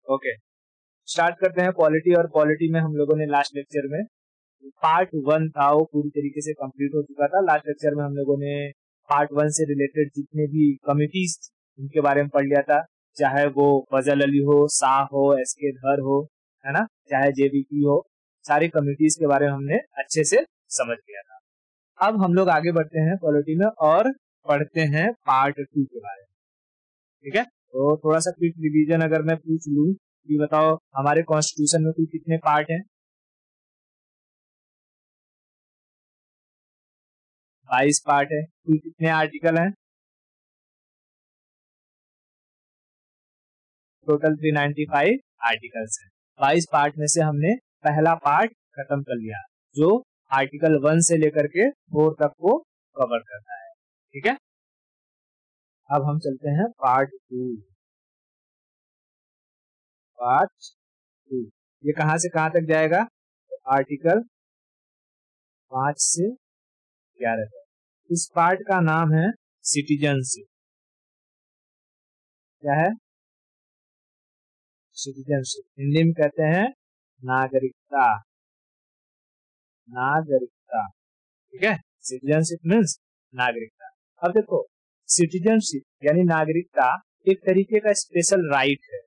Okay, start करते हैं polity. और पॉलिटी में हम लोगों ने लास्ट लेक्चर में पार्ट 1 था वो पूरी तरीके से कंप्लीट हो चुका था। लास्ट लेक्चर में हम लोगों ने पार्ट 1 से रिलेटेड जितने भी कमिटीज उनके बारे में पढ़ लिया था, चाहे वो फजल अली हो, शाह हो, एसके धर हो, है ना, चाहे जेबीपी हो, सारी कमिटीज के बारे में हमने अच्छे से समझ लिया था। अब हम लोग आगे बढ़ते हैं पॉलिटी में और पढ़ते हैं पार्ट 2 के बारे में। ठीक है, तो थोड़ा सा क्विक रिवीजन अगर मैं पूछ लूं कि बताओ हमारे कॉन्स्टिट्यूशन में कुल कितने पार्ट हैं? 22 पार्ट है। कुल कितने आर्टिकल हैं? टोटल 395 आर्टिकल्स हैं। 22 पार्ट में से हमने पहला पार्ट खत्म कर लिया, जो आर्टिकल 1 से लेकर के 4 तक को कवर करता है। ठीक है, अब हम चलते हैं पार्ट 2। पार्ट 2 ये कहां से कहां तक जाएगा? तो आर्टिकल 5 से 11 तक। इस पार्ट का नाम है सिटीजनशिप। क्या है? सिटीजनशिप। हिंदी में कहते हैं नागरिकता। नागरिकता, ठीक है, सिटीजनशिप मीन्स नागरिकता। अब देखो, सिटीजनशिप यानी नागरिकता एक तरीके का स्पेशल राइट है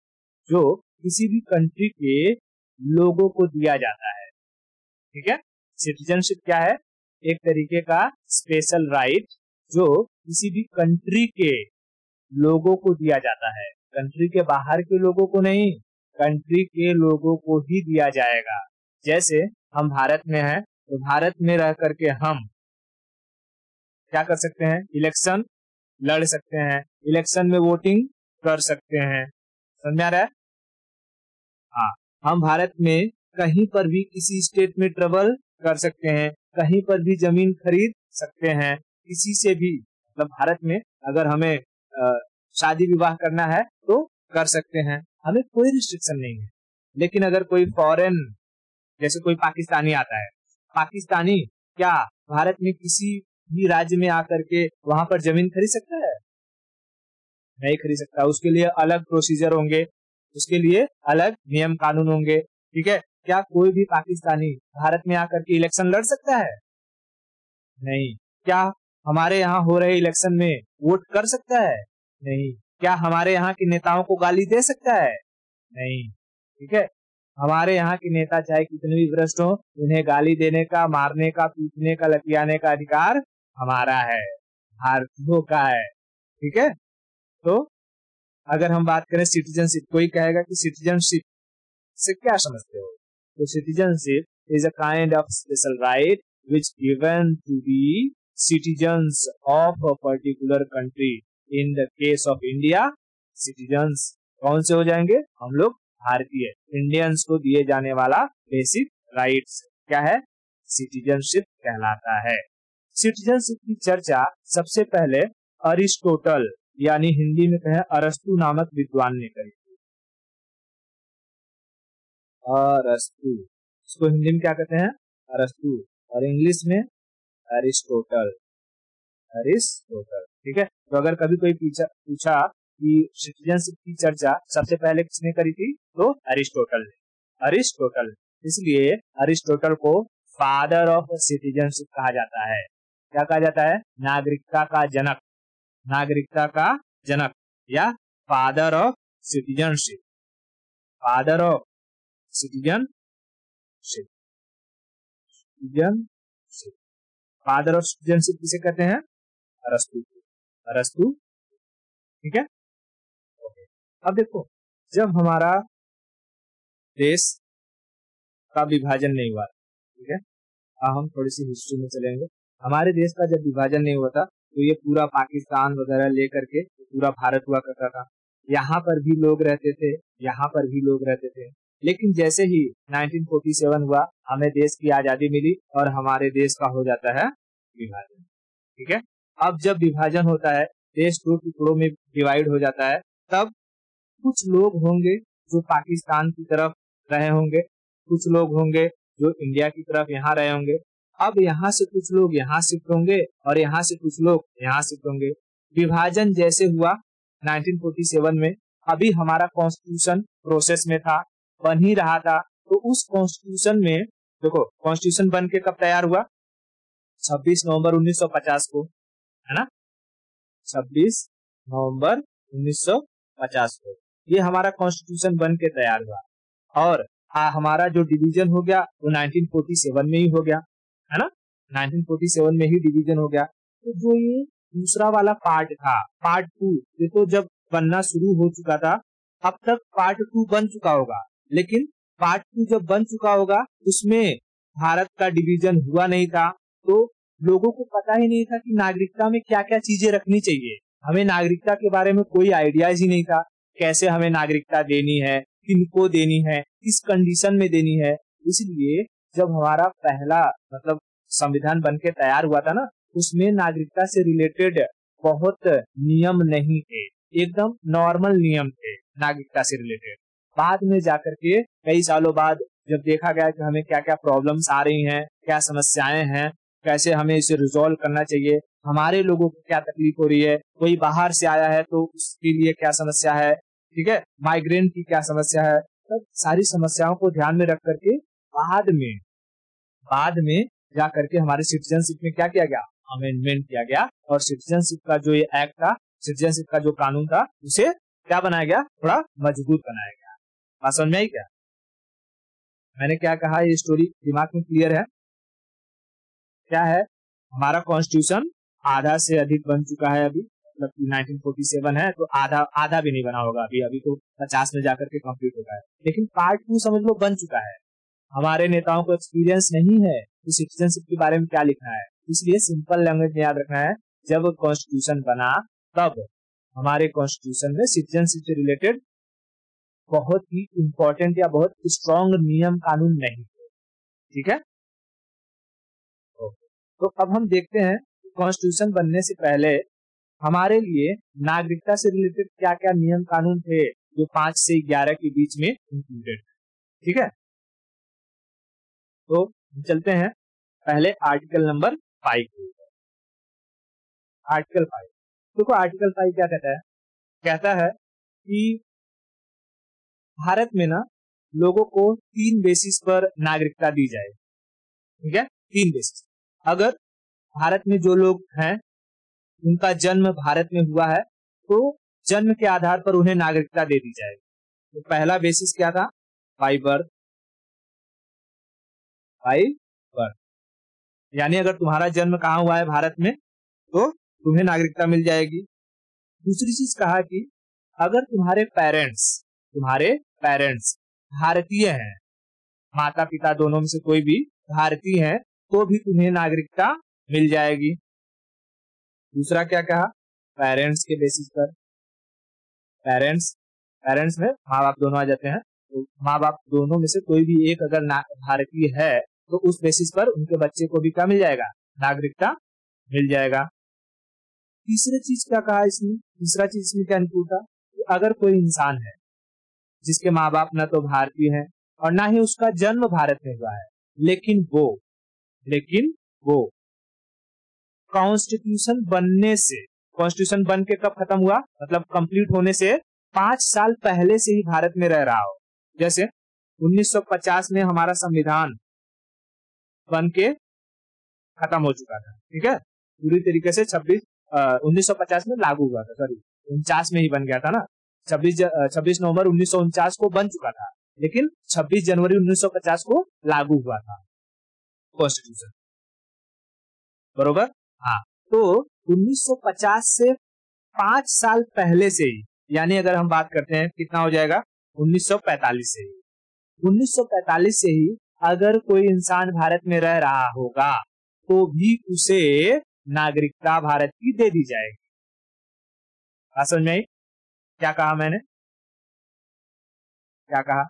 जो किसी भी कंट्री के लोगों को दिया जाता है। ठीक है, सिटीजनशिप क्या है? एक तरीके का स्पेशल राइट जो किसी भी कंट्री के लोगों को दिया जाता है। कंट्री के बाहर के लोगों को नहीं, कंट्री के लोगों को ही दिया जाएगा। जैसे हम भारत में हैं, तो भारत में रह करके हम क्या कर सकते हैं? इलेक्शन लड़ सकते हैं, इलेक्शन में वोटिंग कर सकते हैं। समझ आ रहा है? हाँ, हम भारत में कहीं पर भी किसी स्टेट में ट्रेवल कर सकते हैं, कहीं पर भी जमीन खरीद सकते हैं, किसी से भी, मतलब भारत में अगर हमें शादी विवाह करना है तो कर सकते हैं, हमें कोई रिस्ट्रिक्शन नहीं है। लेकिन अगर कोई फॉरेन, जैसे कोई पाकिस्तानी आता है, पाकिस्तानी क्या भारत में किसी भी राज्य में आकर के वहां पर जमीन खरीद सकता है? नहीं खरीद सकता। उसके लिए अलग प्रोसीजर होंगे, उसके लिए अलग नियम कानून होंगे। ठीक है, क्या कोई भी पाकिस्तानी भारत में आकर के इलेक्शन लड़ सकता है? नहीं। क्या हमारे यहाँ हो रहे इलेक्शन में वोट कर सकता है? नहीं। क्या हमारे यहाँ के नेताओं को गाली दे सकता है? नहीं। ठीक है, हमारे यहाँ के नेता चाहे कितने भी भ्रष्ट हो, उन्हें गाली देने का, मारने का, पीटने का, लतियाने का अधिकार हमारा है, भारतीयों का है। ठीक है, तो अगर हम बात करें सिटीजनशिप, कोई कहेगा कि सिटीजनशिप से क्या समझते हो? तो citizenship is a kind of special right which given to the citizens of a particular country. In the case of India, citizens कौन से हो जाएंगे? हम लोग भारतीय, इंडियंस को दिए जाने वाला बेसिक राइट्स क्या है? सिटीजनशिप कहलाता है। सिटीजनशिप की चर्चा सबसे पहले अरिस्टोटल यानी हिंदी में कहें अरस्तु नामक विद्वान ने करी। अरस्तु, इसको हिंदी में क्या कहते हैं? अरस्तु, और इंग्लिश में अरिस्टोटल। अरिस्टोटल, ठीक है। तो अगर कभी कोई पूछा कि सिटीजनशिप की चर्चा सबसे पहले किसने करी थी, तो अरिस्टोटल ने। अरिस्टोटल, इसलिए अरिस्टोटल को फादर ऑफ सिटीजनशिप कहा जाता है। क्या कहा जाता है? नागरिकता का जनक, नागरिकता का जनक या father of citizenship. Father of citizenship, citizenship, father of citizenship किसे कहते हैं? अरस्तु। अरस्तु, ठीक है। ओके, अब देखो, जब हमारा देश का विभाजन नहीं हुआ, ठीक है, हम थोड़ी सी हिस्ट्री में चलेंगे। हमारे देश का जब विभाजन नहीं हुआ था तो ये पूरा पाकिस्तान वगैरह लेकर के पूरा भारत हुआ करता था। यहाँ पर भी लोग रहते थे, यहाँ पर भी लोग रहते थे। लेकिन जैसे ही 1947 हुआ, हमें देश की आजादी मिली और हमारे देश का हो जाता है विभाजन। ठीक है, अब जब विभाजन होता है, देश 2 टुकड़ों में डिवाइड हो जाता है, तब कुछ लोग होंगे जो पाकिस्तान की तरफ रहे होंगे, कुछ लोग होंगे जो इंडिया की तरफ यहाँ रहे होंगे। अब यहाँ से कुछ लोग यहाँ शिफ्ट होंगे और यहाँ से कुछ लोग यहाँ शिफ्ट होंगे। विभाजन जैसे हुआ 1947 में, अभी हमारा कॉन्स्टिट्यूशन प्रोसेस में था, बन ही रहा था। तो उस कॉन्स्टिट्यूशन में देखो, कॉन्स्टिट्यूशन बन के कब तैयार हुआ? 26 नवंबर 1950 को, है ना? 26 नवंबर 1950 को ये हमारा कॉन्स्टिट्यूशन बन के तैयार हुआ। और हमारा जो डिवीजन हो गया वो 1947 में ही हो गया, है ना? 1947 में ही डिवीजन हो गया। तो जो ये दूसरा वाला पार्ट था, पार्ट 2, ये तो जब बनना शुरू हो चुका था, अब तक पार्ट 2 बन चुका होगा। लेकिन पार्ट 2 जब बन चुका होगा उसमें भारत का डिवीजन हुआ नहीं था, तो लोगों को पता ही नहीं था कि नागरिकता में क्या क्या चीजें रखनी चाहिए। हमें नागरिकता के बारे में कोई आइडियाज ही नहीं था, कैसे हमें नागरिकता देनी है, किनको देनी है, किस कंडीशन में देनी है। इसलिए जब हमारा पहला मतलब संविधान बन के तैयार हुआ था ना, उसमें नागरिकता से रिलेटेड बहुत नियम नहीं थे, एकदम नॉर्मल नियम थे नागरिकता से रिलेटेड। बाद में जाकर के कई सालों बाद जब देखा गया कि हमें क्या क्या प्रॉब्लम्स आ रही हैं, क्या समस्याएं हैं, कैसे हमें इसे रिजॉल्व करना चाहिए, हमारे लोगों को क्या तकलीफ हो रही है, कोई बाहर से आया है तो उसके लिए क्या समस्या है, ठीक है, माइग्रेंट की क्या समस्या है, तब सारी समस्याओं को ध्यान में रख करके बाद में जा करके हमारे सिटीजनशिप में क्या किया गया? अमेंडमेंट किया गया। और सिटीजनशिप का जो ये एक्ट था, सिटीजनशिप का जो कानून था, उसे क्या बनाया गया? थोड़ा मजबूत बनाया गया। बात समझ में आई क्या? मैंने क्या कहा, ये स्टोरी दिमाग में क्लियर है? क्या है, हमारा कॉन्स्टिट्यूशन आधा से अधिक बन चुका है अभी, मतलब 1947 है तो आधा भी नहीं बना होगा अभी तो 50 में जाकर के कंप्लीट होगा है। लेकिन पार्ट 2 समझ लो बन चुका है। हमारे नेताओं को एक्सपीरियंस नहीं है तो सिटीजनशिप के बारे में क्या लिखना है, इसलिए सिंपल लैंग्वेज में याद रखना है। जब कॉन्स्टिट्यूशन बना तब हमारे कॉन्स्टिट्यूशन में सिटीजनशिप से रिलेटेड बहुत ही इंपॉर्टेंट या बहुत स्ट्रॉन्ग नियम कानून नहीं थे, ठीक है। तो अब हम देखते हैं कॉन्स्टिट्यूशन बनने से पहले हमारे लिए नागरिकता से रिलेटेड क्या क्या नियम कानून थे जो 5 से 11 के बीच में इंक्लूडेड, ठीक है। तो चलते हैं पहले आर्टिकल नंबर 5 के ऊपर। आर्टिकल 5 देखो, आर्टिकल 5 क्या कहता है? कहता है कि भारत में ना लोगों को 3 बेसिस पर नागरिकता दी जाए, ठीक है, 3 बेसिस। अगर भारत में जो लोग हैं उनका जन्म भारत में हुआ है तो जन्म के आधार पर उन्हें नागरिकता दे दी जाए। तो पहला बेसिस क्या था? बाय बर्थ, यानी अगर तुम्हारा जन्म कहाँ हुआ है भारत में तो तुम्हें नागरिकता मिल जाएगी। दूसरी चीज कहा कि अगर तुम्हारे पेरेंट्स भारतीय हैं, माता पिता दोनों में से कोई भी भारतीय है तो भी तुम्हें नागरिकता मिल जाएगी। दूसरा क्या कहा? पेरेंट्स के बेसिस पर, पेरेंट्स में माँ बाप दोनों आ जाते हैं, तो माँ बाप दोनों में से कोई भी एक अगर भारतीय है तो उस बेसिस पर उनके बच्चे को भी क्या मिल जाएगा? नागरिकता मिल जाएगा। तीसरी चीज क्या कहा इसमें? तीसरा चीज इसमें क्या इंक्लूड था कि अगर कोई इंसान है जिसके माँ बाप ना तो भारतीय हैं और ना ही उसका जन्म भारत में हुआ है, लेकिन वो कॉन्स्टिट्यूशन बनने से, कॉन्स्टिट्यूशन बन के कब खत्म हुआ, मतलब कंप्लीट होने से 5 साल पहले से ही भारत में रह रहा हो। जैसे 1950 में हमारा संविधान बन के खत्म हो चुका था, ठीक है, पूरी तरीके से 1950 में लागू हुआ था, सॉरी 49 में ही बन गया था ना, 26 नवंबर 1949 को बन चुका था, लेकिन 26 जनवरी 1950 को लागू हुआ था कॉन्स्टिट्यूशन, बरोबर। हाँ, तो 1950 से 5 साल पहले से ही, यानी अगर हम बात करते हैं कितना हो जाएगा, 1945 से ही, 1945 से ही अगर कोई इंसान भारत में रह रहा होगा तो भी उसे नागरिकता भारत की दे दी जाएगी। समझ में आई क्या कहा मैंने? क्या कहा?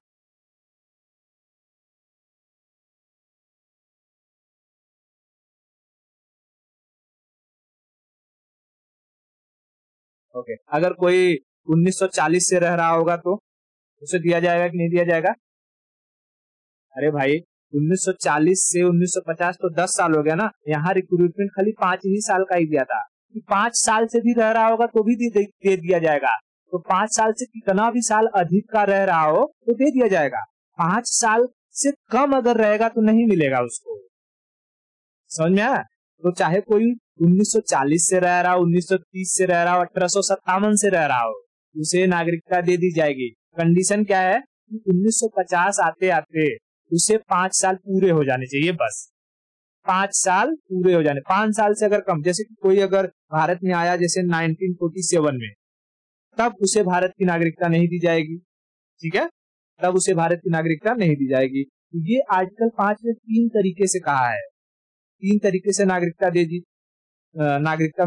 ओके, अगर कोई 1940 से रह रहा होगा तो उसे दिया जाएगा कि नहीं दिया जाएगा? अरे भाई, 1940 से 1950 तो 10 साल हो गया ना, यहाँ रिक्रूटमेंट खाली 5 ही साल का ही दिया था, कि 5 साल से भी रह रहा होगा तो भी दे दिया जाएगा। तो 5 साल से कितना भी साल अधिक का रह रहा हो तो दे दिया जाएगा। 5 साल से कम अगर रहेगा तो नहीं मिलेगा उसको। समझ में आया? तो चाहे कोई 1940 से रह रहा हो, 1930 से रह रहा हो, 1857 से रह रहा हो, उसे नागरिकता दे दी जाएगी। कंडीशन क्या है कि 1950 आते आते उसे 5 साल पूरे हो जाने चाहिए, बस 5 साल पूरे हो जाने। 5 साल से अगर कम, जैसे कि कोई अगर भारत में आया जैसे 1947 में, तब उसे भारत की नागरिकता नहीं दी जाएगी। ठीक है, तब उसे भारत की नागरिकता नहीं दी जाएगी। ये आर्टिकल 5 में 3 तरीके से कहा है, 3 तरीके से नागरिकता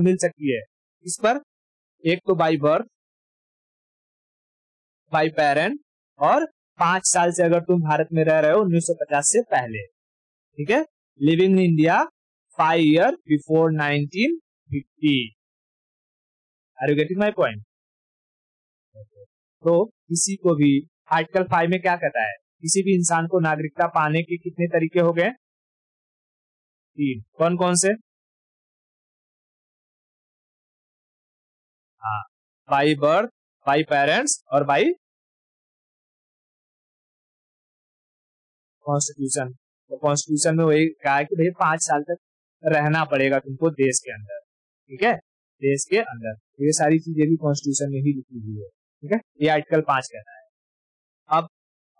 मिल सकती है इस पर। एक तो बाई बर्थ, बाई पेरेंट, और 5 साल से अगर तुम भारत में रह रहे हो 1950 से पहले। ठीक है, living in India 5 year before 1950। Are you getting my point? तो किसी को भी आर्टिकल 5 में क्या कहता है, किसी भी इंसान को नागरिकता पाने के कितने तरीके हो गए? 3। कौन कौन से? हाँ, बाई बर्थ, बाई पेरेंट्स और बाई कॉन्स्टिट्यूशन। तो कॉन्स्टिट्यूशन में वही कहा है कि भाई 5 साल तक रहना पड़ेगा तुमको देश के अंदर। ठीक है, देश के अंदर। तो ये सारी चीजें भी कॉन्स्टिट्यूशन में ही लिखी हुई है। ठीक है, ये आर्टिकल 5 कहता है।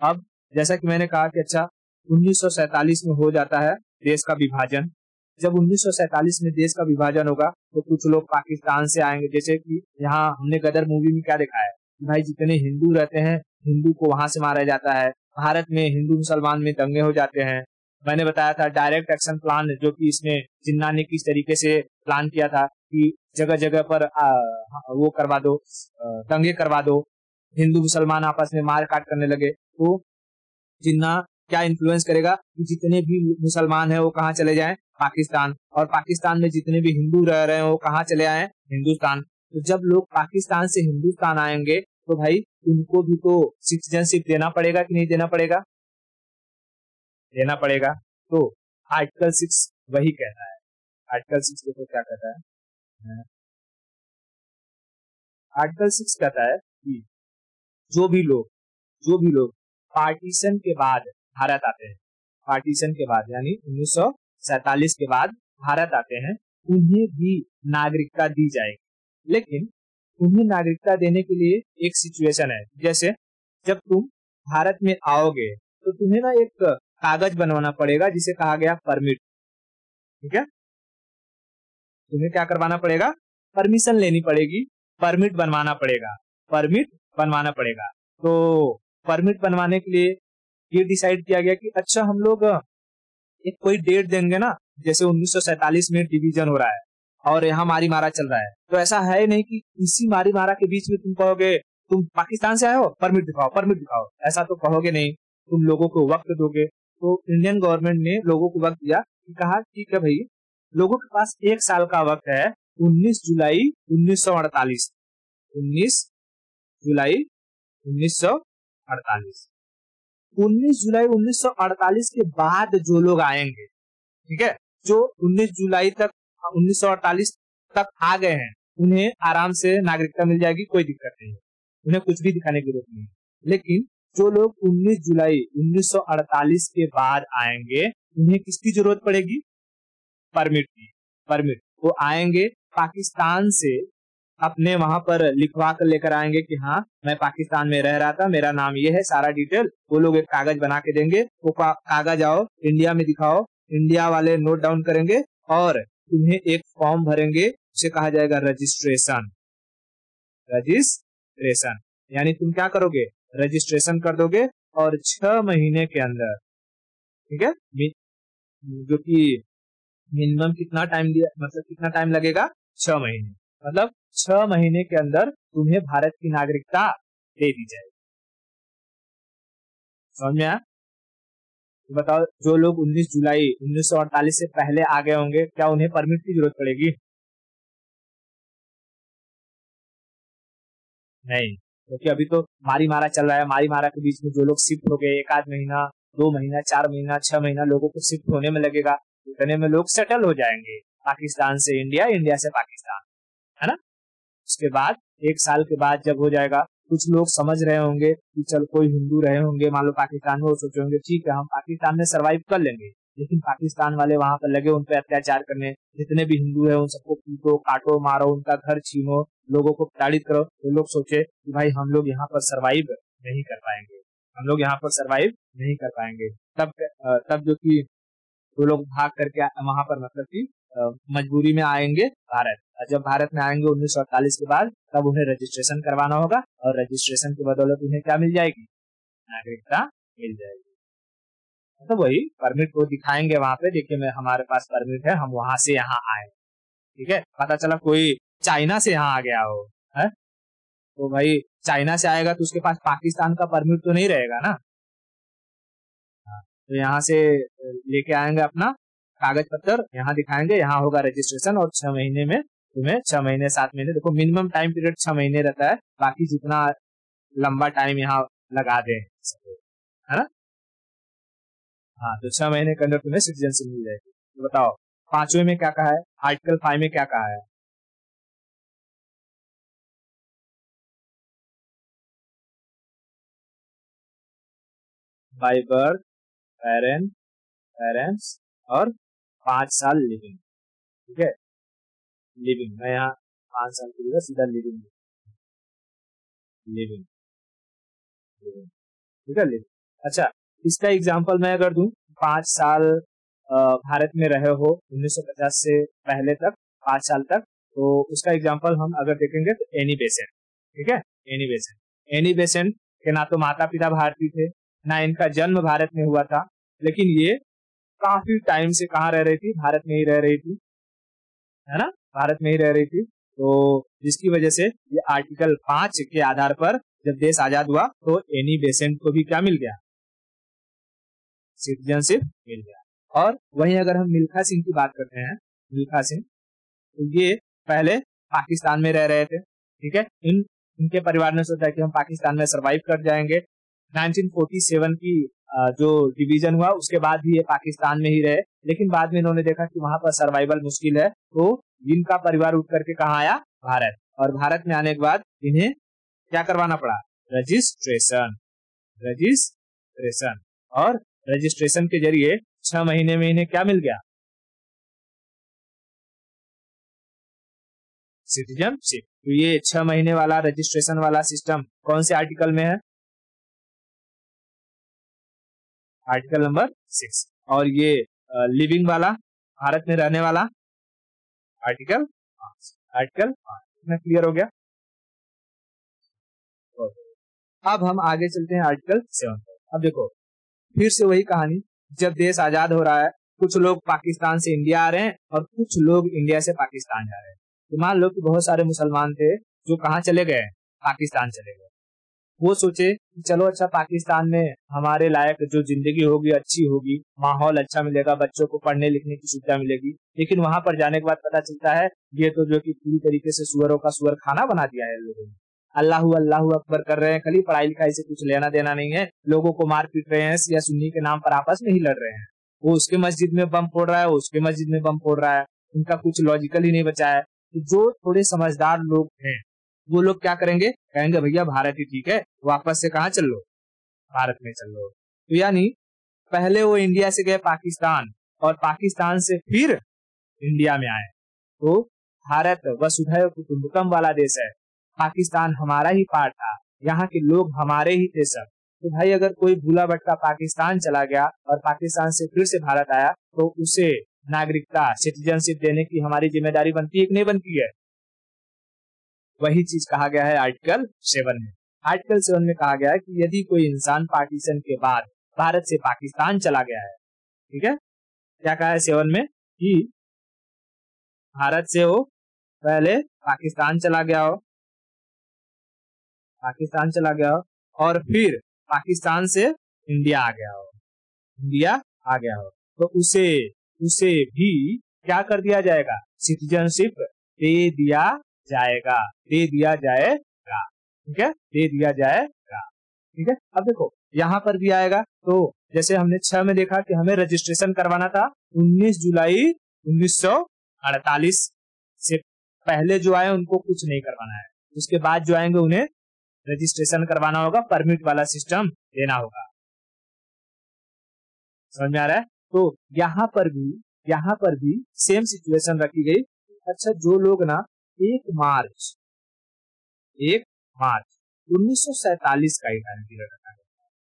अब जैसा कि मैंने कहा कि अच्छा 1947 में हो जाता है देश का विभाजन। जब 1947 में देश का विभाजन होगा तो कुछ लोग पाकिस्तान से आएंगे, जैसे कि यहाँ हमने गदर मूवी में क्या देखा है, भाई जितने हिंदू रहते हैं हिंदू को वहां से मारा जाता है। भारत में हिंदू मुसलमान में दंगे हो जाते हैं। मैंने बताया था डायरेक्ट एक्शन प्लान, जो कि इसमें जिन्ना ने किस तरीके से प्लान किया था कि जगह जगह पर वो करवा दो, दंगे करवा दो, हिंदू मुसलमान आपस में मार काट करने लगे। तो जिन्ना क्या इन्फ्लुएंस करेगा कि जितने भी मुसलमान हैं वो कहाँ चले जाएं? पाकिस्तान। और पाकिस्तान में जितने भी हिंदू रह रहे हैं वो कहाँ चले आए? हिंदुस्तान। तो जब लोग पाकिस्तान से हिंदुस्तान आएंगे तो भाई उनको भी तो सिटीजनशिप देना पड़ेगा कि नहीं देना पड़ेगा? देना पड़ेगा। तो आर्टिकल 6 वही कहता है। आर्टिकल 6 देखो क्या कहता है। आर्टिकल 6 कहता है कि जो भी लोग पार्टीशन के बाद भारत आते हैं, पार्टीशन के बाद यानी 1947 के बाद भारत आते हैं, उन्हें भी नागरिकता दी जाएगी। लेकिन उन्हें नागरिकता देने के लिए एक सिचुएशन है। जैसे जब तुम भारत में आओगे तो तुम्हें ना एक कागज बनवाना पड़ेगा जिसे कहा गया परमिट। ठीक है, तुम्हें क्या करवाना पड़ेगा? परमिशन लेनी पड़ेगी, परमिट बनवाना पड़ेगा, परमिट बनवाना पड़ेगा। तो परमिट बनवाने के लिए ये डिसाइड किया गया कि अच्छा हम लोग एक कोई डेट देंगे ना, जैसे 1947 में डिवीजन हो रहा है और यहाँ मारी मारा चल रहा है, तो ऐसा है नहीं कि इसी मारी मारा के बीच में तुम कहोगे तुम पाकिस्तान से आए हो परमिट दिखाओ, परमिट दिखाओ, ऐसा तो कहोगे नहीं। तुम लोगों को वक्त दोगे। तो इंडियन गवर्नमेंट ने लोगों को वक्त दिया कि कहा ठीक है भाई, लोगों के पास 1 साल का वक्त है। 19 जुलाई 1948, 19 जुलाई 1948, 19 जुलाई 1948 के बाद जो लोग आएंगे, ठीक है, जो 19 जुलाई तक 1948 तक आ गए हैं, उन्हें आराम से नागरिकता मिल जाएगी, कोई दिक्कत नहीं है, उन्हें कुछ भी दिखाने की जरूरत नहीं है। लेकिन जो लोग 19 जुलाई 1948 के बाद आएंगे, उन्हें किसकी जरूरत पड़ेगी? परमिट की। परमिट वो आएंगे पाकिस्तान से, अपने वहां पर लिखवा कर लेकर आएंगे कि हाँ मैं पाकिस्तान में रह रहा था, मेरा नाम ये है, सारा डिटेल। वो लोग एक कागज बना के देंगे, वो कागज आओ इंडिया में दिखाओ, इंडिया वाले नोट डाउन करेंगे और तुम्हें एक फॉर्म भरेंगे, उसे कहा जाएगा रजिस्ट्रेशन। रजिस्ट्रेशन यानी तुम क्या करोगे? रजिस्ट्रेशन कर दोगे और 6 महीने के अंदर, ठीक है, जो कि मिनिमम कितना टाइम दिया, मतलब कितना टाइम लगेगा? 6 महीने, मतलब 6 महीने के अंदर तुम्हें भारत की नागरिकता दे दी जाएगी। समझ में आया? बताओ, जो लोग 19 जुलाई 1948 से पहले आ गए होंगे, क्या उन्हें परमिट की जरूरत पड़ेगी? नहीं, क्योंकि अभी तो मारी मारा चल रहा है। मारी मारा के बीच में जो लोग शिफ्ट हो गए, 1 आध महीना, 2 महीना, 4 महीना, 6 महीना लोगों को शिफ्ट होने में लगेगा, उतने में लोग सेटल हो जाएंगे, पाकिस्तान से इंडिया, इंडिया से पाकिस्तान, है ना? उसके बाद 1 साल के बाद जब हो जाएगा, कुछ लोग समझ रहे होंगे कि चल कोई हिंदू रहे होंगे मान लो पाकिस्तान में, वो सोचे होंगे ठीक है हम पाकिस्तान में सरवाइव कर लेंगे, लेकिन पाकिस्तान वाले वहां पर लगे उन पे अत्याचार करने, जितने भी हिंदू है उन सबको पीटो काटो मारो, उनका घर छीनो, लोगों को प्रताड़ित करो। तो लोग सोचे कि भाई हम लोग यहाँ पर सरवाइव नहीं कर पाएंगे, हम लोग यहाँ पर सरवाइव नहीं कर पाएंगे। तब जो कि वो लोग भाग करके वहां पर मतलब कि मजबूरी में आएंगे भारत, और जब भारत में आएंगे 1948 के बाद, तब उन्हें रजिस्ट्रेशन करवाना होगा, और रजिस्ट्रेशन की बदौलत उन्हें क्या मिल जाएगी, नागरिकता मिल जाएगी। तो वही परमिट को दिखाएंगे वहां पे, देखिए मैं हमारे पास परमिट है, हम वहां से यहाँ आए, ठीक है। पता चला कोई चाइना से यहाँ आ गया हो, है तो भाई चाइना से आएगा तो उसके पास पाकिस्तान का परमिट तो नहीं रहेगा ना, तो यहाँ से लेके आएंगे अपना कागज पत्तर, यहाँ दिखाएंगे, यहाँ होगा रजिस्ट्रेशन, और 6 महीने में तुम्हें 6 महीने 7 महीने, देखो मिनिमम टाइम पीरियड 6 महीने रहता है, बाकी जितना लंबा टाइम यहाँ लगा दे, है ना। हाँ तो 6 महीने के अंदर तुम्हें सिटीजनशिप मिल जाएगी। तो बताओ 5वें में क्या कहा है, आर्टिकल 5 में क्या कहा है, बाय बर्थ पेरेंट्स और 5 साल लिविंग, ठीक है। लिविंग मैं यहाँ 5 साल की जगह सीधा लिविंग लिविंग लिविंग, ठीक है लिविंग। अच्छा इसका एग्जांपल मैं अगर दूं, 5 साल भारत में रहे हो 1950 से पहले तक 5 साल तक, तो उसका एग्जांपल हम अगर देखेंगे तो एनी बेसेंट, ठीक है। एनी बेसेंट के ना तो माता पिता भारतीय थे, ना इनका जन्म भारत में हुआ था, लेकिन ये काफी टाइम से कहाँ रह रही थी, भारत में ही रह रही थी, है ना, भारत में ही रह रही थी। तो जिसकी वजह से ये आर्टिकल 5 के आधार पर जब देश आजाद हुआ तो एनी बेसेंट को भी क्या मिल गया, सिटीजनशिप मिल गया। और वहीं अगर हम मिल्खा सिंह की बात करते हैं, मिल्खा सिंह, तो ये पहले पाकिस्तान में रह रहे थे, ठीक है। इनके परिवार ने सोचा कि हम पाकिस्तान में सरवाइव कर जाएंगे। 1947 की जो डिवीजन हुआ उसके बाद भी ये पाकिस्तान में ही रहे, लेकिन बाद में इन्होंने देखा कि वहां पर सर्वाइवल मुश्किल है, तो इनका परिवार उठ करके कहाँ आया, भारत। और भारत में आने के बाद इन्हें क्या करवाना पड़ा, रजिस्ट्रेशन। और रजिस्ट्रेशन के जरिए 6 महीने में इन्हें क्या मिल गया, सिटीजनशिप। तो ये 6 महीने वाला रजिस्ट्रेशन वाला सिस्टम कौन से आर्टिकल में है, आर्टिकल नंबर 6। और ये लिविंग वाला भारत में रहने वाला आर्टिकल 5 क्लियर हो गया। अब हम आगे चलते हैं आर्टिकल 7। अब देखो फिर से वही कहानी, जब देश आजाद हो रहा है कुछ लोग पाकिस्तान से इंडिया आ रहे हैं और कुछ लोग इंडिया से पाकिस्तान जा रहे हैं। तो मान लो कि बहुत सारे मुसलमान थे जो कहाँ चले गए, पाकिस्तान चले गए। वो सोचे कि चलो अच्छा पाकिस्तान में हमारे लायक जो जिंदगी होगी अच्छी होगी, माहौल अच्छा मिलेगा, बच्चों को पढ़ने लिखने की सुविधा मिलेगी। लेकिन वहां पर जाने के बाद पता चलता है ये तो जो कि पूरी तरीके से सुअरों का सुअर खाना बना दिया है लोगों ने। अल्लाह अकबर कर रहे हैं, खाली पढ़ाई लिखाई से कुछ लेना देना नहीं है, लोगों को मार पीट रहे हैं, या सुन्नी के नाम पर आपस में ही लड़ रहे हैं। वो उसके मस्जिद में बम फोड़ रहा है, उसके मस्जिद में बम फोड़ रहा है, उनका कुछ लॉजिकल ही नहीं बचा है। तो जो थोड़े समझदार लोग हैं वो लोग क्या करेंगे, कहेंगे भैया भारत ही ठीक है, वापस से कहाँ चल लो, भारत में चल लो। तो यानी पहले वो इंडिया से गए पाकिस्तान और पाकिस्तान से फिर इंडिया में आए। तो भारत वसुधैव कुटुंबकम वाला देश है, पाकिस्तान हमारा ही पार्ट था, यहाँ के लोग हमारे ही थे सब। तो भाई अगर कोई भूला भटका पाकिस्तान चला गया और पाकिस्तान से फिर से भारत आया तो उसे नागरिकता सिटीजनशिप देने की हमारी जिम्मेदारी बनती है कि नहीं बनती है। वही चीज कहा गया है आर्टिकल 7 में। आर्टिकल 7 में कहा गया है कि यदि कोई इंसान पार्टीशन के बाद भारत से पाकिस्तान चला गया है, ठीक है, क्या कहा है 7 में कि भारत से हो पहले पाकिस्तान चला गया हो और फिर पाकिस्तान से इंडिया आ गया हो तो उसे भी क्या कर दिया जाएगा, सिटीजनशिप दे दिया जाएगा, ठीक है। अब देखो यहाँ पर भी आएगा, तो जैसे हमने 6 में देखा कि हमें रजिस्ट्रेशन करवाना था 19 जुलाई 1948 से पहले जो आए उनको कुछ नहीं करवाना है, उसके बाद जो आएंगे उन्हें रजिस्ट्रेशन करवाना होगा, परमिट वाला सिस्टम देना होगा। समझ में आ रहा है? तो यहाँ पर भी सेम सिचुएशन रखी गई। अच्छा, जो लोग ना 1 मार्च 1947 का ही टाइम पीरियड रखा गया,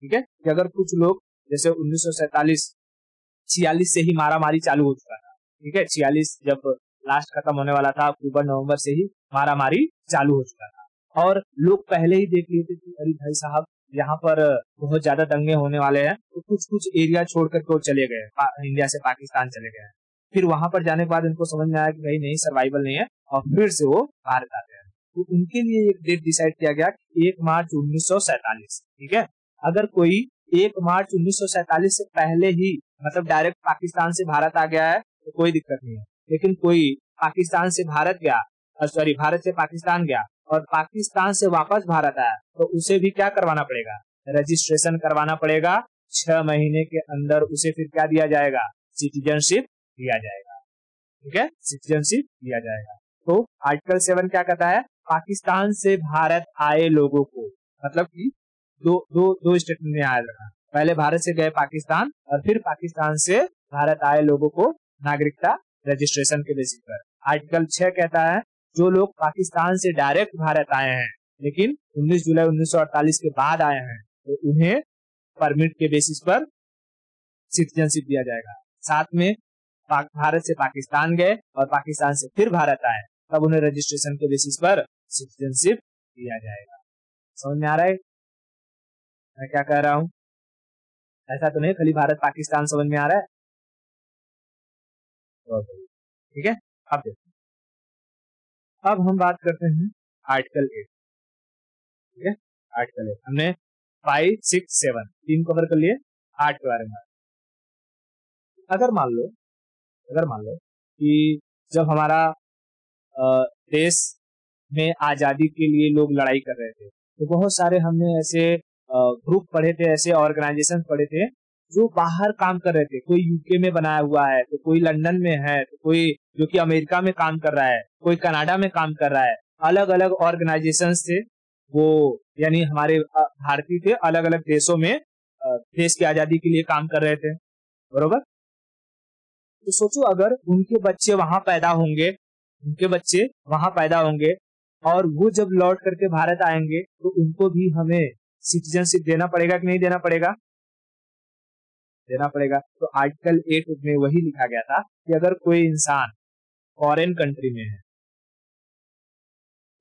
ठीक है, कि अगर कुछ लोग जैसे 1946 से ही मारामारी चालू हो चुका था, ठीक है, 46 जब लास्ट खत्म होने वाला था, अक्टूबर नवंबर से ही मारामारी चालू हो चुका था और लोग पहले ही देख लिए थे कि अरे भाई साहब यहाँ पर बहुत ज्यादा दंगे होने वाले हैं, तो कुछ कुछ एरिया छोड़कर तो चले गए, इंडिया से पाकिस्तान चले गए। फिर वहां पर जाने के बाद इनको समझ में आया कि भाई नहीं, सर्वाइवल नहीं है, और फिर से वो भारत आते हैं। तो उनके लिए एक डेट डिसाइड किया गया कि 1 मार्च 1947, ठीक है। अगर कोई 1 मार्च 1947 से पहले ही मतलब डायरेक्ट पाकिस्तान से भारत आ गया है तो कोई दिक्कत नहीं है, लेकिन कोई पाकिस्तान से भारत गया, सॉरी भारत से पाकिस्तान गया और पाकिस्तान से वापस भारत आया, तो उसे भी क्या करवाना पड़ेगा, रजिस्ट्रेशन करवाना पड़ेगा। 6 महीने के अंदर उसे फिर क्या दिया जाएगा, सिटीजनशिप दिया जाएगा, ठीक है, सिटीजनशिप दिया जाएगा। तो आर्टिकल 7 क्या कहता है, पाकिस्तान से भारत आए लोगों को, मतलब कि दो स्टेटमेंट में याद रखना, पहले भारत से गए पाकिस्तान और फिर पाकिस्तान से भारत आए लोगों को नागरिकता रजिस्ट्रेशन के बेसिस पर। आर्टिकल 6 कहता है जो लोग पाकिस्तान से डायरेक्ट भारत आए हैं लेकिन 19 जुलाई 1948 के बाद आए हैं तो उन्हें परमिट के बेसिस पर सिटीजनशिप दिया जाएगा। साथ में भारत से पाकिस्तान गए और पाकिस्तान से फिर भारत आए तब उन्हें रजिस्ट्रेशन के बेसिस पर सिटीजनशिप दिया जाएगा। समझ में आ रहा है मैं क्या कह रहा हूँ? ऐसा तो नहीं खाली भारत पाकिस्तान समझ में आ रहा है? ठीक है, अब देखते हैं, अब हम बात करते हैं आर्टिकल 8। ठीक है, आर्टिकल 8 हमने 5, 6, 7 तीन कवर कर लिए। 8 के बारे में अगर मान लो कि जब हमारा देश में आजादी के लिए लोग लड़ाई कर रहे थे तो बहुत सारे हमने ऐसे ग्रुप पढ़े थे, ऐसे ऑर्गेनाइजेशन पढ़े थे जो बाहर काम कर रहे थे। कोई यूके में बनाया हुआ है तो कोई लंदन में है तो कोई जो कि अमेरिका में काम कर रहा है, कोई कनाडा में काम कर रहा है। अलग अलग ऑर्गेनाइजेशंस थे वो, यानी हमारे भारतीय थे, अलग अलग देशों में देश की आजादी के लिए काम कर रहे थे, बरोबर। तो सोचो अगर उनके बच्चे वहां पैदा होंगे और वो जब लौट करके भारत आएंगे तो उनको भी हमें सिटीजनशिप देना पड़ेगा कि नहीं देना पड़ेगा? देना पड़ेगा। तो आर्टिकल 8 में वही लिखा गया था कि अगर कोई इंसान फॉरेन कंट्री में है,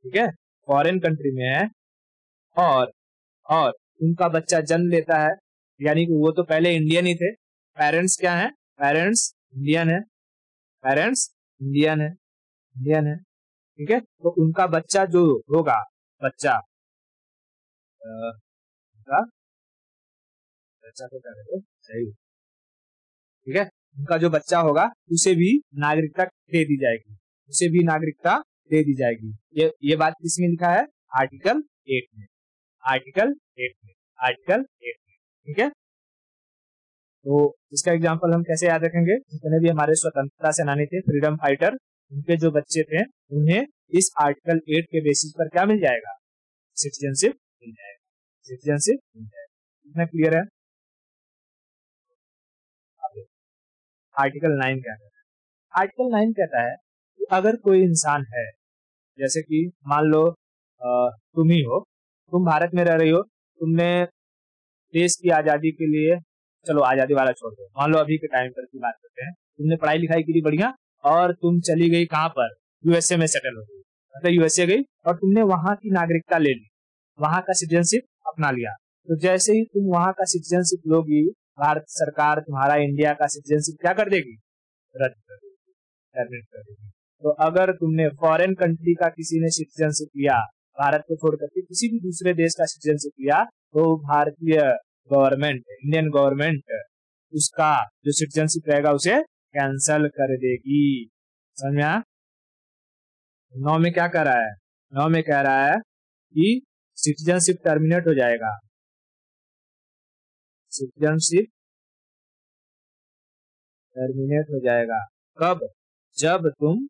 ठीक है, फॉरेन कंट्री में है और उनका बच्चा जन्म लेता है, यानी कि वो तो पहले इंडियन ही थे, पेरेंट्स क्या है, पेरेंट्स इंडियन है, ठीक है। तो उनका बच्चा जो होगा, बच्चा तो क्या कहते हैं, सही, ठीक है, उनका जो बच्चा होगा उसे भी नागरिकता दे दी जाएगी, ये बात किसमें लिखा है? आर्टिकल 8 में, ठीक है। तो इसका एग्जांपल हम कैसे याद रखेंगे? जितने भी हमारे स्वतंत्रता सेनानी थे, फ्रीडम फाइटर, उनके जो बच्चे थे उन्हें इस आर्टिकल 8 के बेसिस पर क्या मिल जाएगा? सिटीजनशिप मिल जाएगा। इतना क्लियर है? आर्टिकल 9 क्या कहता है? आर्टिकल 9 कहता है कि अगर कोई इंसान है, जैसे कि मान लो तुम ही हो, तुम भारत में रह रही हो, तुमने देश की आजादी के लिए, चलो आजादी वाला छोड़ दो, मान लो अभी के टाइम पर की बात करते हैं, तुमने पढ़ाई लिखाई की बढ़िया और तुम चली गई कहाँ पर? यूएसए में सेटल हो गई, मतलब यूएसए गई और तुमने वहां की नागरिकता ले ली, वहां का सिटीजनशिप अपना लिया। तो जैसे ही तुम वहां का सिटीजनशिप लोगी, भारत सरकार तुम्हारा इंडिया का सिटीजनशिप क्या कर देगी? रद्द कर देगी, टर्मिनेट कर देगी। तो अगर तुमने फॉरेन कंट्री का किसी ने सिटीजनशिप लिया, भारत को छोड़ करके किसी भी दूसरे देश का सिटीजनशिप लिया, तो भारतीय गवर्नमेंट, इंडियन गवर्नमेंट उसका जो सिटीजनशिप रहेगा उसे कैंसल कर देगी। समझ में आया? 9 में क्या कह रहा है? 9 में कह रहा है कि सिटीजनशिप टर्मिनेट हो जाएगा। सिटीजनशिप टर्मिनेट हो जाएगा कब? जब तुम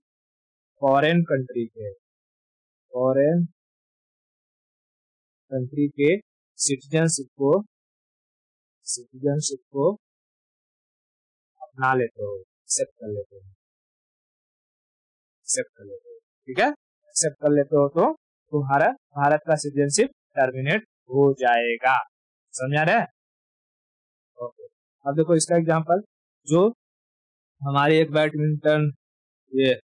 फॉरेन कंट्री के कंट्री के सिटीजनशिप को अपना लेते हो, एक्सेप्ट कर लेते हो, ठीक है। एक्सेप्ट कर लेते हो तो तुम्हारा भारत का सिटीजनशिप टर्मिनेट हो जाएगा। समझा रहे? ओके। अब देखो इसका एग्जांपल, जो हमारे एक बैडमिंटन क्या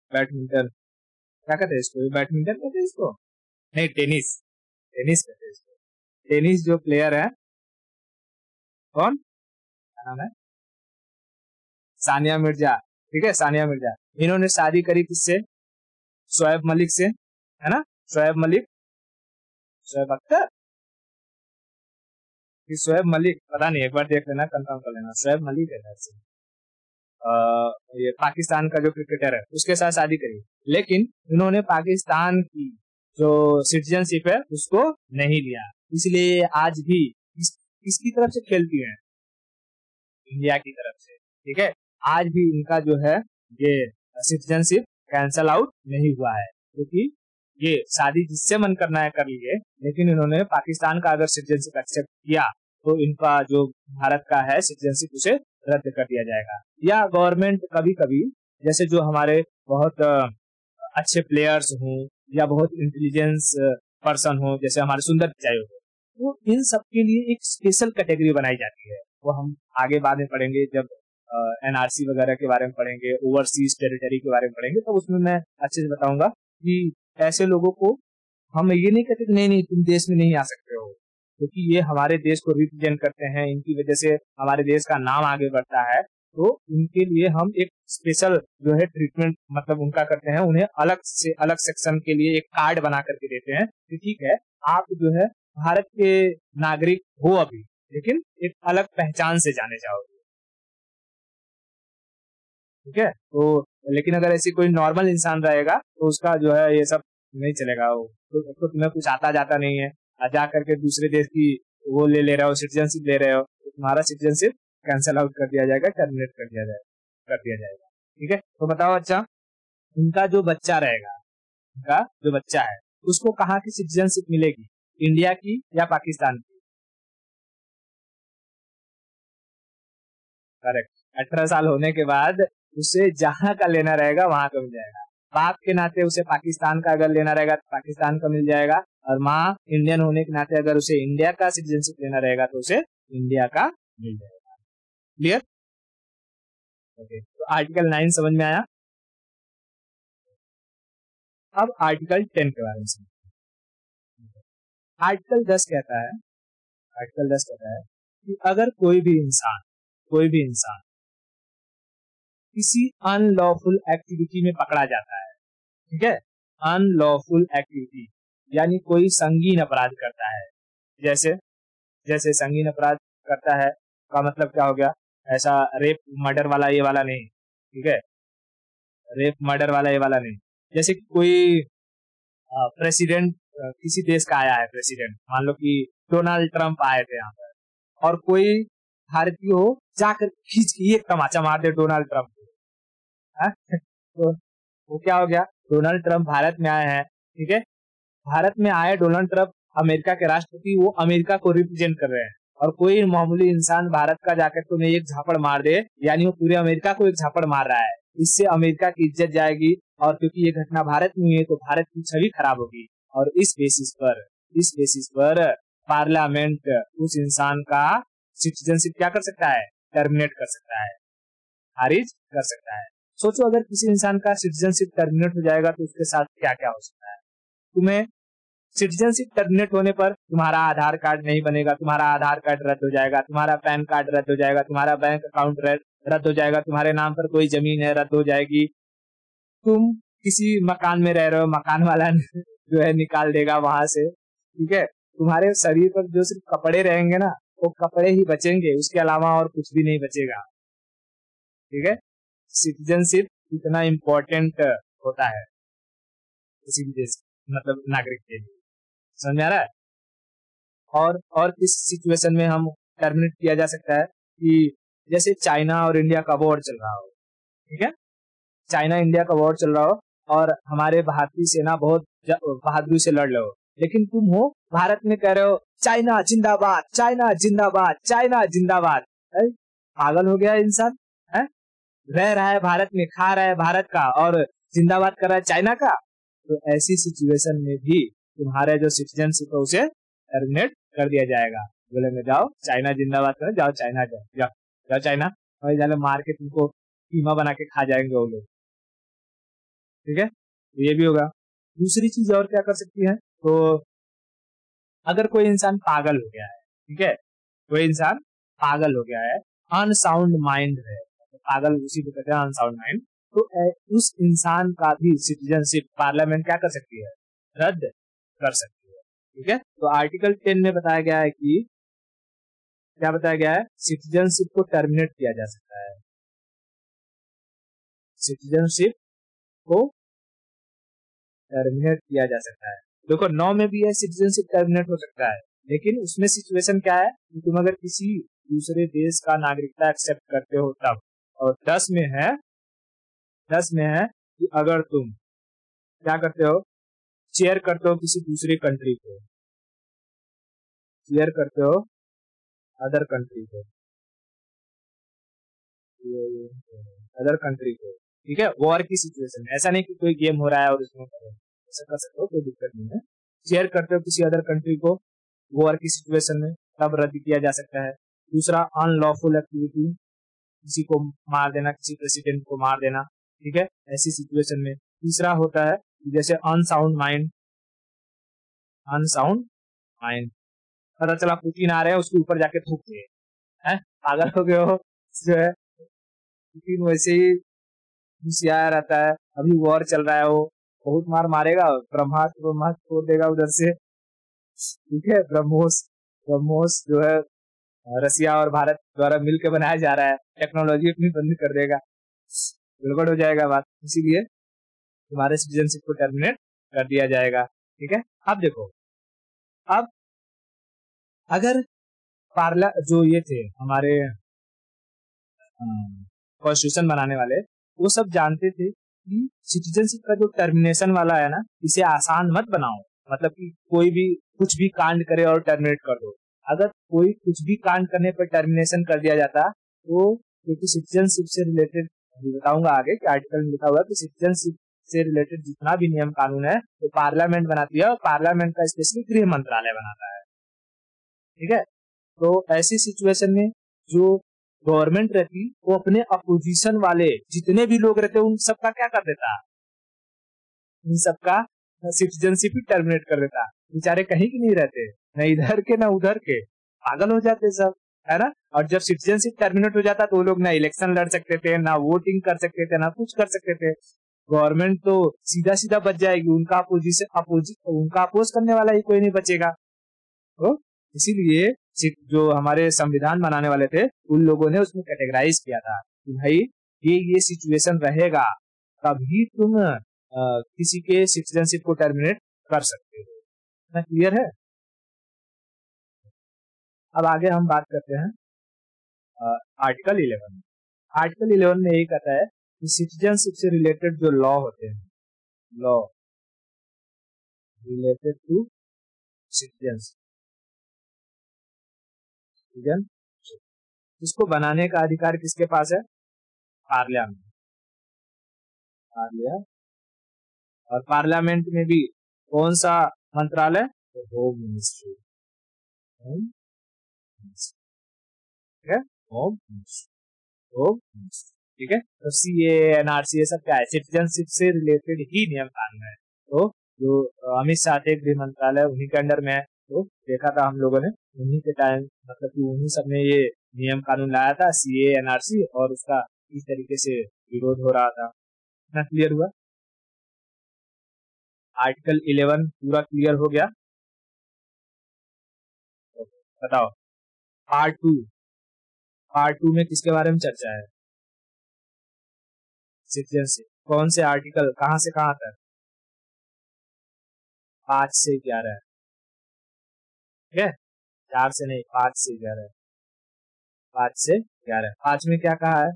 कहते हैं इसको, बैडमिंटन कहते हैं इसको, नहीं टेनिस कहते हैं इसको। टेनिस जो प्लेयर है, कौन, क्या नाम है, सानिया मिर्जा, ठीक है, सानिया मिर्जा। इन्होंने शादी करी किससे, शोएब मलिक से, है ना, शोएब अख्तर, शोएब मलिक, पता नहीं, एक बार देख लेना, कंफर्म कर लेना, शोएब मलिक है से। ये पाकिस्तान का जो क्रिकेटर है उसके साथ शादी करी, लेकिन इन्होंने पाकिस्तान की जो सिटीजनशिप है उसको नहीं लिया, इसलिए आज भी किसकी तरफ से खेलती है, इंडिया की तरफ से, ठीक है। आज भी इनका जो है ये सिटीजनशिप कैंसल आउट नहीं हुआ है, क्योंकि ये शादी जिससे मन करना है कर लिए, लेकिन इन्होंने पाकिस्तान का अगर सिटीजनशिप एक्सेप्ट किया तो इनका जो भारत का है सिटीजनशिप उसे रद्द कर दिया जाएगा। या गवर्नमेंट कभी कभी, जैसे जो हमारे बहुत अच्छे प्लेयर्स हों या बहुत इंटेलिजेंस पर्सन हो, जैसे हमारे सुंदर पिचाई हो, तो इन सब के लिए एक स्पेशल कैटेगरी बनाई जाती है, वो हम आगे बाद में पढ़ेंगे, जब एनआरसी वगैरह के बारे में पढ़ेंगे, ओवरसीज टेरिटरी के बारे में पढ़ेंगे, तो उसमें मैं अच्छे से बताऊंगा कि ऐसे लोगों को हम ये नहीं कहते कि नहीं तुम देश में नहीं आ सकते हो, क्योंकि ये हमारे देश को रिप्रेजेंट करते हैं, इनकी वजह से हमारे देश का नाम आगे बढ़ता है, तो उनके लिए हम एक स्पेशल जो है ट्रीटमेंट मतलब उनका करते हैं, उन्हें अलग से अलग सेक्शन के लिए एक कार्ड बना करके देते हैं कि ठीक है आप जो है भारत के नागरिक हो अभी, लेकिन एक अलग पहचान से जाने जाओगे, ठीक है। तो लेकिन अगर ऐसी कोई नॉर्मल इंसान रहेगा तो उसका जो है ये सब नहीं चलेगा, तो तुम्हें कुछ आता जाता नहीं है, जा करके दूसरे देश की वो ले रहे हो, सिटीजनशिप ले रहे हो, तो तुम्हारा सिटीजनशिप कैंसल आउट कर दिया जाएगा, टर्मिनेट कर दिया जाएगा, ठीक है। तो बताओ अच्छा, उनका जो बच्चा रहेगा, उनका जो बच्चा है उसको कहाँ की सिटीजनशिप मिलेगी, इंडिया की या पाकिस्तान की? करेक्ट, 18 साल होने के बाद उसे जहां का लेना रहेगा वहां का मिल जाएगा। बाप के नाते उसे पाकिस्तान का अगर लेना रहेगा तो पाकिस्तान का मिल जाएगा, और माँ इंडियन होने के नाते अगर उसे इंडिया का सिटीजनशिप लेना रहेगा तो उसे इंडिया का मिल जाएगा। क्लियर? ओके, तो आर्टिकल 9 समझ में आया। अब आर्टिकल 10 के बारे में समझते हैं। आर्टिकल 10 कहता है कि अगर कोई भी इंसान किसी अनलॉफुल एक्टिविटी में पकड़ा जाता है, ठीक है, अनलॉफुल एक्टिविटी यानी कोई संगीन अपराध करता है, जैसे संगीन अपराध करता है का मतलब क्या हो गया, ऐसा रेप मर्डर वाला ये वाला नहीं, ठीक है, रेप मर्डर वाला ये वाला नहीं। जैसे कि कोई प्रेसिडेंट किसी देश का आया है, प्रेसिडेंट मान लो कि डोनाल्ड ट्रंप आए थे यहाँ पर, और कोई भारतीय हो जाकर खींच के एक तमाचा मार दे डोनाल्ड ट्रंप को, तो वो क्या हो गया, डोनाल्ड ट्रंप भारत में आए हैं, ठीक है, भारत में आए डोनाल्ड ट्रंप अमेरिका के राष्ट्रपति, वो अमेरिका को रिप्रेजेंट कर रहे हैं, और कोई मामूली इंसान भारत का जाकर तुम्हें एक झापड़ मार दे, यानी वो पूरे अमेरिका को एक झापड़ मार रहा है, इससे अमेरिका की इज्जत जाएगी, और क्योंकि ये घटना भारत में हुई है तो भारत की छवि खराब होगी, और इस बेसिस पर पार्लियामेंट उस इंसान का सिटीजनशिप क्या कर सकता है, टर्मिनेट कर सकता है, खारिज कर सकता है। सोचो अगर किसी इंसान का सिटीजनशिप टर्मिनेट हो जाएगा तो उसके साथ क्या क्या हो सकता है। तुम्हें सिटीजनशिप टर्मिनेट होने पर तुम्हारा आधार कार्ड नहीं बनेगा, तुम्हारा आधार कार्ड रद्द हो जाएगा, तुम्हारा पैन कार्ड रद्द हो जाएगा, तुम्हारा बैंक अकाउंट रद्द हो जाएगा, तुम्हारे नाम पर कोई जमीन है रद्द हो जाएगी, तुम किसी मकान में रह रहे हो, मकान वाला जो है निकाल देगा वहां से, ठीक है, तुम्हारे शरीर पर जो सिर्फ कपड़े रहेंगे ना, वो कपड़े ही बचेंगे, उसके अलावा और कुछ भी नहीं बचेगा, ठीक है। सिटीजनशिप इतना इम्पोर्टेंट होता है किसी भी देश मतलब नागरिक के लिए, समझ में आ रहा है। और किस सिचुएशन में हम टर्मिनेट किया जा सकता है कि जैसे चाइना और इंडिया का वॉर चल रहा हो, ठीक है, चाइना इंडिया का वॉर चल रहा हो और हमारे भारतीय सेना बहुत बहादुरी से लड़ रहे हो, लेकिन तुम हो भारत में कह रहे हो चाइना जिंदाबाद, चाइना जिंदाबाद, चाइना जिंदाबाद। पागल हो गया इंसान है? रह रहा है भारत में, खा रहा है भारत का और जिंदाबाद कर रहा है चाइना का। तो ऐसी सिचुएशन में भी तुम्हारे जो सिटीजनशिप है उसे टर्मिनेट कर दिया जाएगा। बोलेंगे जाओ चाइना जिंदाबाद करो, जाओ चाइना जाओ, जाओ जाओ चाइना, और जाले मार के तुमको कीमा बना के खा जाएंगे वो लोग। ठीक है, तो ये भी होगा। दूसरी चीज और क्या कर सकती है, तो अगर कोई इंसान पागल हो गया है, ठीक है, कोई इंसान पागल हो गया है, अनसाउंड माइंड है, पागल उसी को कहते हैं अनसाउंड माइंड, तो उस इंसान का भी सिटीजनशिप पार्लियामेंट क्या कर सकती है, रद्द कर सकती है। ठीक है, तो आर्टिकल 10 में बताया गया है कि क्या बताया गया है, सिटीजनशिप को टर्मिनेट किया जा सकता है, सिटीजनशिप को टर्मिनेट किया जा सकता है। देखो 9 में भी है सिटीजनशिप टर्मिनेट हो सकता है, लेकिन उसमें सिचुएशन क्या है कि तुम अगर किसी दूसरे देश का नागरिकता एक्सेप्ट करते हो तब, और 10 में है कि अगर तुम क्या करते हो, चेयर करते हो किसी दूसरी कंट्री को, चेयर करते हो अदर कंट्री को, अदर कंट्री को, ठीक है, वॉर की सिचुएशन में, ऐसा नहीं कि कोई गेम हो रहा है और इसमें करो, ऐसा कर सकते हो, कोई दिक्कत नहीं है। शेयर करते हो किसी अदर कंट्री को वॉर की सिचुएशन में, तब रद्द किया जा सकता है। दूसरा, अनलॉफुल एक्टिविटी, किसी को मार देना, किसी प्रेसिडेंट को मार देना, ठीक है, ऐसी सिचुएशन में। तीसरा होता है जैसे अनसाउंड माइंड, अनसाउंड माइंड, पता चला पुतिन आ रहे हैं, उसके ऊपर जाके थूक दिए, हैं, पागल हो गए हो, जो है पुतिन वैसे ही घुसियाया रहता है, अभी वॉर चल रहा है, वो बहुत मार मारेगा, ब्रह्मास्त्र छोड़ देगा उधर से, ठीक है, ब्रह्मोस जो है रसिया और भारत द्वारा मिलकर बनाया जा रहा है, टेक्नोलॉजी अपनी बंद कर देगा, गड़बड़ हो जाएगा बात, इसीलिए तुम्हारे सिटीजनशिप को टर्मिनेट कर दिया जाएगा। ठीक है, अब देखो, अब अगर जो ये थे हमारे कॉन्स्टिट्यूशन बनाने वाले, वो सब जानते थे कि सिटीजनशिप का जो टर्मिनेशन वाला है ना, इसे आसान मत बनाओ, मतलब कि कोई भी कुछ भी कांड करे और टर्मिनेट कर दो। अगर कोई कुछ भी कांड करने पर टर्मिनेशन कर दिया जाता, तो क्योंकि सिटीजनशिप से रिलेटेड बताऊंगा आगे कि आर्टिकल में लिखा हुआ है कि सिटीजनशिप से रिलेटेड जितना भी नियम कानून है वो पार्लियामेंट बनाती है, और पार्लियामेंट का स्पेशली गृह मंत्रालय बनाता है। ठीक है, तो ऐसी सिचुएशन में जो गवर्नमेंट रहती, वो अपने अपोजिशन वाले जितने भी लोग रहते उन सबका क्या कर देता, उन सबका सिटीजनशिप ही टर्मिनेट कर देता। बेचारे कहीं के नहीं रहते, न इधर के न उधर के, पागल हो जाते सब, है ना। और जब सिटीजनशिप टर्मिनेट हो जाता तो वो लोग ना इलेक्शन लड़ सकते थे, ना वोटिंग कर सकते थे, ना कुछ कर सकते थे। गवर्नमेंट तो सीधा सीधा बच जाएगी, उनका अपोज करने वाला ही कोई नहीं बचेगा। तो इसीलिए जो हमारे संविधान बनाने वाले थे, उन लोगों ने उसमें कैटेगराइज किया था कि भाई ये सिचुएशन रहेगा तभी तुम किसी के सिटीजनशिप को टर्मिनेट कर सकते हो। ना क्लियर है। अब आगे हम बात करते हैं आर्टिकल 11। आर्टिकल 11 में यही कहता है कि सिटीजनशिप से रिलेटेड जो लॉ होते हैं, लॉ रिलेटेड टू सिटीजनशिप, इसको बनाने का अधिकार किसके पास है, पार्लियामेंट। और पार्लियामेंट में भी कौन सा मंत्रालय, तो होम मिनिस्ट्री, ठीक है, होम मिनिस्ट्री, ठीक है। तो सीए एनआरसी ये सब क्या है, सिटीजनशिप से रिलेटेड ही नियम कानून है। तो जो अमित शाह थे गृह मंत्रालय, उन्हीं के अंडर में है। तो देखा था हम लोगों ने उन्हीं के टाइम, मतलब कि उन्हीं सब ने ये नियम कानून लाया था, सीए एनआरसी, और उसका इस तरीके से विरोध हो रहा था। ना क्लियर हुआ, आर्टिकल 11 पूरा क्लियर हो गया। बताओ पार्ट टू में किसके बारे में चर्चा है, सिटीजनशिप, कौन से आर्टिकल कहां से कहां तक, 5 से 11, ठीक है, 4 से नहीं, 5 से 11, 5 से 11। 5 में क्या कहा है,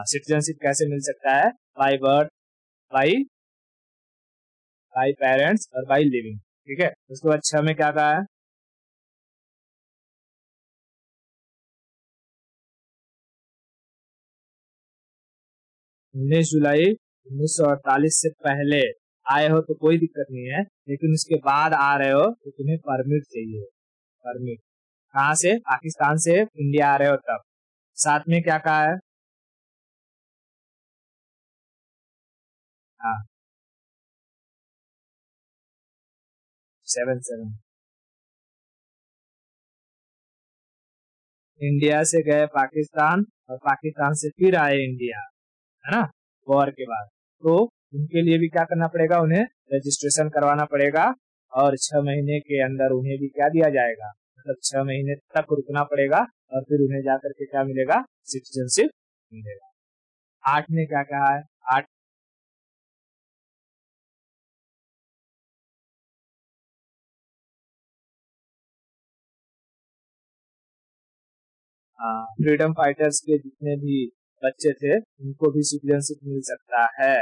सिटीजनशिप कैसे मिल सकता है, by birth, by by parents और बाय लिविंग। ठीक है, उसके बाद 6 में क्या कहा है? 19 जुलाई 1948 से पहले आए हो तो कोई दिक्कत नहीं है, लेकिन उसके बाद आ रहे हो तो तुम्हें परमिट चाहिए। परमिट कहाँ से? पाकिस्तान से इंडिया आ रहे हो तब। साथ में क्या कहा है? हाँ, 7-7 इंडिया से गए पाकिस्तान और पाकिस्तान से फिर आए इंडिया, है ना, वॉर के बाद। तो उनके लिए भी क्या करना पड़ेगा? उन्हें रजिस्ट्रेशन करवाना पड़ेगा और 6 महीने के अंदर उन्हें भी क्या दिया जाएगा? मतलब 6 महीने तक रुकना पड़ेगा और फिर उन्हें जाकर के क्या मिलेगा? सिटीजनशिप मिलेगा। 8 में क्या कहा है? 8 फ्रीडम फाइटर्स के जितने भी बच्चे थे उनको भी सिटीजनशिप मिल सकता है।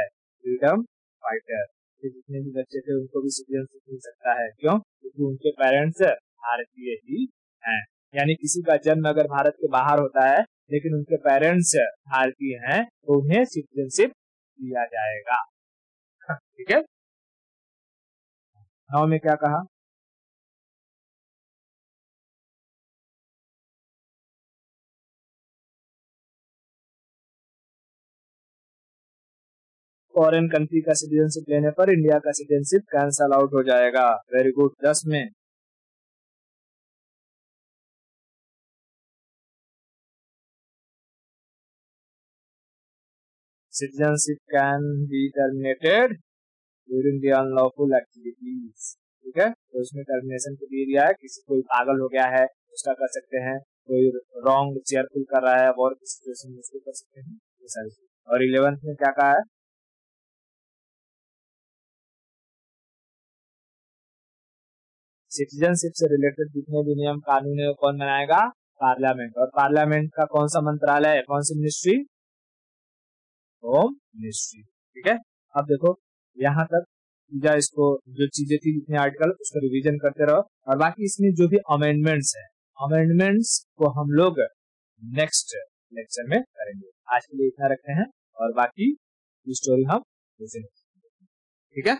फ्रीडम फाइटर के जितने भी बच्चे थे उनको भी सिटीजनशिप मिल सकता है। क्यों? क्योंकि उनके पेरेंट्स भारतीय ही हैं। यानी किसी का जन्म अगर भारत के बाहर होता है लेकिन उनके पेरेंट्स भारतीय हैं तो उन्हें सिटीजनशिप दिया जाएगा। ठीक है। 9 में क्या कहा? फॉरेन कंट्री का सिटीजनशिप लेने पर इंडिया का सिटीजनशिप कैंसल आउट हो जाएगा। Very good. 10 में citizenship can be terminated during the unlawful activities। ठीक है, तो उसमें टर्मिनेशन को दे दिया है। किसी कोई पागल हो गया है उसका कर सकते हैं, कोई रॉन्ग चेयरफुल कर रहा है वॉर की सिचुएशन में उसको कर सकते हैं, ये सारी चीज। और 11th में क्या कहा है? सिटीजनशिप से रिलेटेड जितने भी नियम कानून है कौन बनाएगा? पार्लियामेंट। और पार्लियामेंट का कौन सा मंत्रालय है? कौन सी मिनिस्ट्री? Home ministry. ठीक है। अब देखो यहाँ तक या इसको जो चीजें थी जितने आर्टिकल उसको रिवीजन करते रहो और बाकी इसमें जो भी अमेंडमेंट्स है अमेंडमेंट्स को हम लोग नेक्स्ट लेक्चर में करेंगे। आज के लिए इतना रखते हैं और बाकी स्टोरी हम ठीक है।